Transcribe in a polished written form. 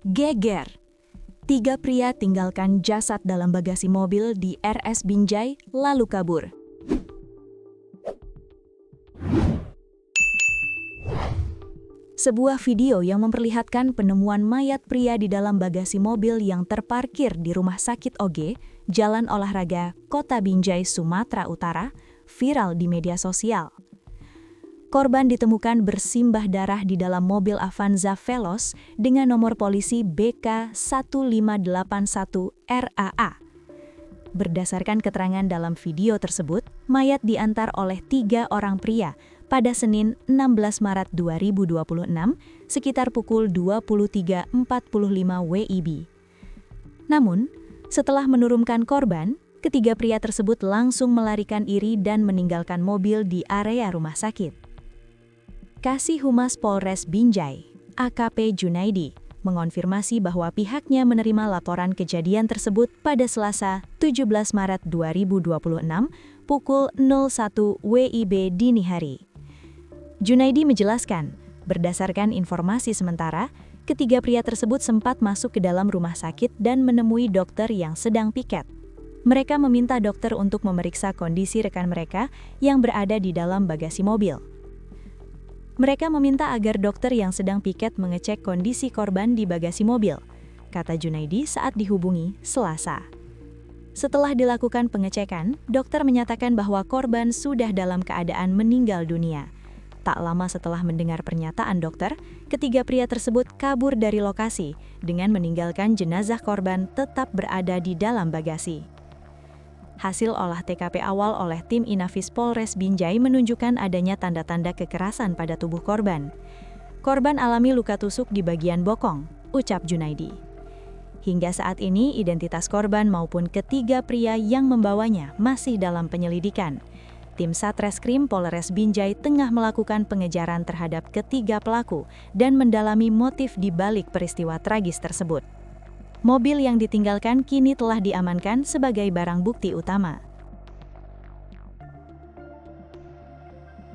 Geger. 3 pria tinggalkan jasad dalam bagasi mobil di RS Binjai lalu kabur. Sebuah video yang memperlihatkan penemuan mayat pria di dalam bagasi mobil yang terparkir di Rumah Sakit OG, Jalan Olahraga, Kota Binjai, Sumatera Utara, viral di media sosial. Korban ditemukan bersimbah darah di dalam mobil Avanza Veloz dengan nomor polisi BK1581RAA. Berdasarkan keterangan dalam video tersebut, mayat diantar oleh 3 orang pria pada Senin 16 Maret 2026 sekitar pukul 23.45 WIB. Namun, setelah menurunkan korban, ketiga pria tersebut langsung melarikan diri dan meninggalkan mobil di area rumah sakit. Kasih Humas Polres Binjai, AKP Junaidi, mengonfirmasi bahwa pihaknya menerima laporan kejadian tersebut pada Selasa 17 Maret 2026 pukul 01 WIB dini hari. Junaidi menjelaskan, berdasarkan informasi sementara, ketiga pria tersebut sempat masuk ke dalam rumah sakit dan menemui dokter yang sedang piket. Mereka meminta dokter untuk memeriksa kondisi rekan mereka yang berada di dalam bagasi mobil. Mereka meminta agar dokter yang sedang piket mengecek kondisi korban di bagasi mobil, kata Junaidi saat dihubungi Selasa. Setelah dilakukan pengecekan, dokter menyatakan bahwa korban sudah dalam keadaan meninggal dunia. Tak lama setelah mendengar pernyataan dokter, ketiga pria tersebut kabur dari lokasi dengan meninggalkan jenazah korban tetap berada di dalam bagasi. Hasil olah TKP awal oleh tim Inafis Polres Binjai menunjukkan adanya tanda-tanda kekerasan pada tubuh korban. Korban alami luka tusuk di bagian bokong, ucap Junaidi. Hingga saat ini, identitas korban maupun ketiga pria yang membawanya masih dalam penyelidikan. Tim Satreskrim Polres Binjai tengah melakukan pengejaran terhadap ketiga pelaku dan mendalami motif di balik peristiwa tragis tersebut. Mobil yang ditinggalkan kini telah diamankan sebagai barang bukti utama.